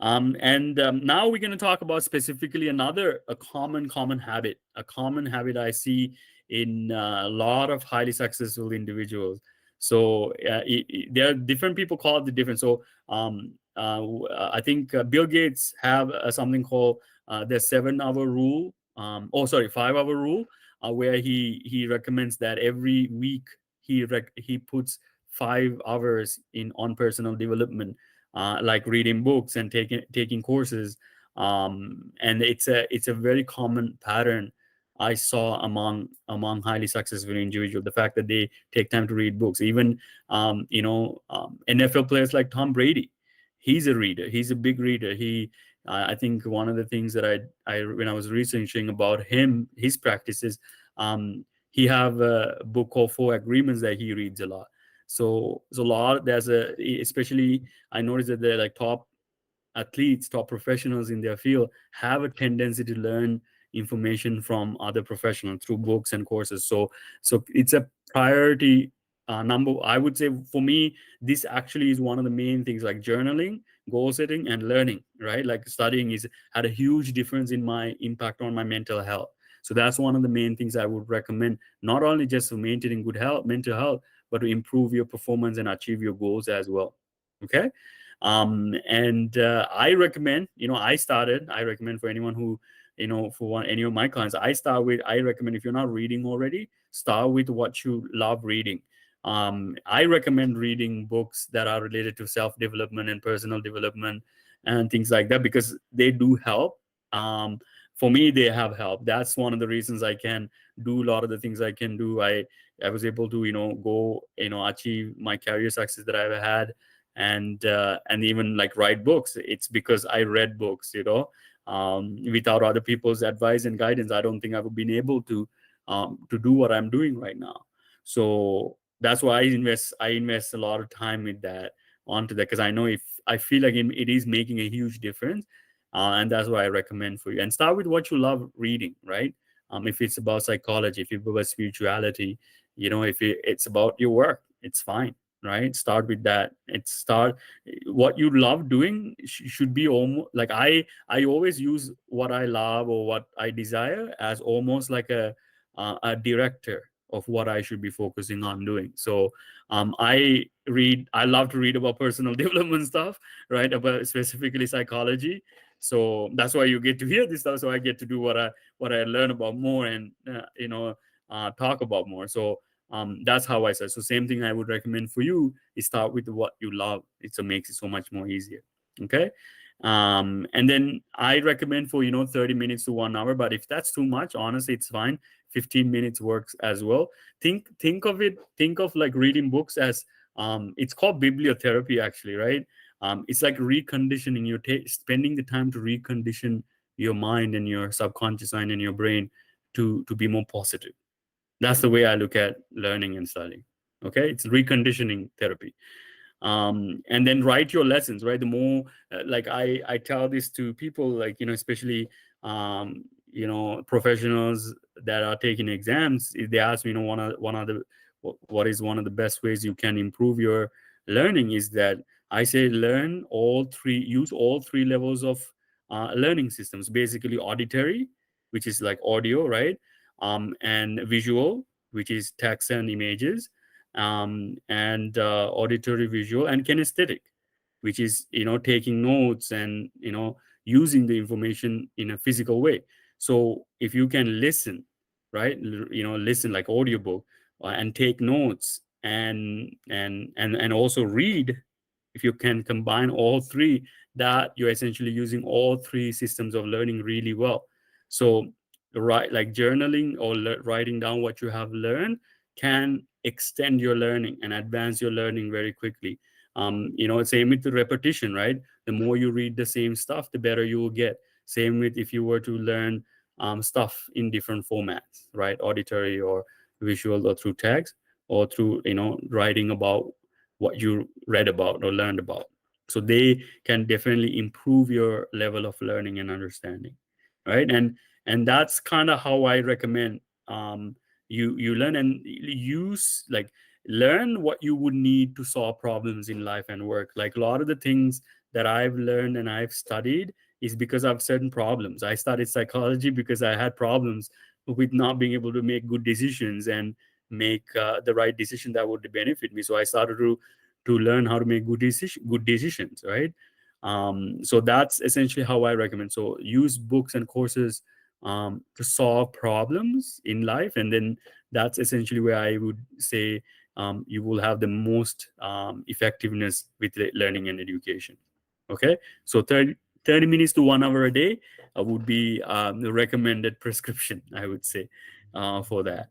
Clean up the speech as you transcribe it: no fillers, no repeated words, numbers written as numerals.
Now we're going to talk about specifically a common habit, I see in a lot of highly successful individuals. So there are different people call it the different. So I think Bill Gates have something called the 7 hour rule. 5 hour rule, where he recommends that every week he puts 5 hours in on personal development, like reading books and taking courses. And it's a very common pattern I saw among highly successful individuals. The fact that they take time to read books, even NFL players like Tom Brady, he's a reader. He's a big reader. I think one of the things that I when I was researching about his practices, he have a book called Four Agreements that he reads a lot. So a lot especially I noticed that they're like top athletes, top professionals in their field have a tendency to learn information from other professionals through books and courses. So it's a priority number. I would say for me, this actually is one of the main things, like journaling, goal setting, and learning. Right, like studying is had a huge difference in my impact on my mental health. So that's one of the main things I would recommend, not only just for maintaining good health, mental health, but to improve your performance and achieve your goals as well. Okay. And I recommend, I recommend for anyone who, any of my clients, I recommend, if you're not reading already, start with what you love reading. I recommend reading books that are related to self-development and personal development and things like that, because they do help. For me, they have helped. That's one of the reasons I can do a lot of the things I can do. I was able to, go, achieve my career success that I've had, and even like write books. It's because I read books. Without other people's advice and guidance, I don't think I would been able to do what I'm doing right now. So that's why I invest a lot of time with that, onto that, because I know, if I feel like it is making a huge difference. And that's what I recommend for you. And start with what you love reading, right? If it's about psychology, if it's about spirituality, if it's about your work, it's fine, right? Start with that. What you love doing should be almost like, I always use what I love or what I desire as almost like a director of what I should be focusing on doing. So I love to read about personal development stuff, right? About specifically psychology. So that's why you get to hear this stuff. So I get to do what I learn about more, and talk about more. So that's how I say. So same thing I would recommend for you is start with what you love. It makes it so much more easier. Okay. And then I recommend for 30 minutes to 1 hour. But if that's too much, honestly, it's fine. 15 minutes works as well. Think of like reading books as it's called bibliotherapy, actually, right? It's like reconditioning. You're spending the time to recondition your mind and your subconscious mind and your brain to be more positive. That's the way I look at learning and studying. Okay, it's reconditioning therapy. And then write your lessons, right? The more like I tell this to people, like, especially professionals that are taking exams. If they ask me, what is one of the best ways you can improve your learning, is that I say use all three levels of learning systems. Basically auditory, which is like audio, right? And visual, which is text and images, and auditory, visual, and kinesthetic, which is taking notes and using the information in a physical way. So if you can listen, right, listen like audiobook, and take notes, and also read, if you can combine all three, that you're essentially using all three systems of learning really well. So like journaling or writing down what you have learned can extend your learning and advance your learning very quickly. Same with the repetition, right? The more you read the same stuff, the better you will get. Same with if you were to learn stuff in different formats, right? Auditory or visual, or through text, or through writing about what you read about or learned about. So they can definitely improve your level of learning and understanding, right? And that's kind of how I recommend you learn and use, like, learn what you would need to solve problems in life and work. Like a lot of the things that I've learned and I've studied is because of certain problems. I studied psychology because I had problems with not being able to make good decisions and make the right decision that would benefit me. So I started to learn how to make good decisions, right? So that's essentially how I recommend. So use books and courses to solve problems in life, and then that's essentially where I would say you will have the most effectiveness with learning and education. Okay, so 30 minutes to 1 hour a day would be the recommended prescription, I would say, for that.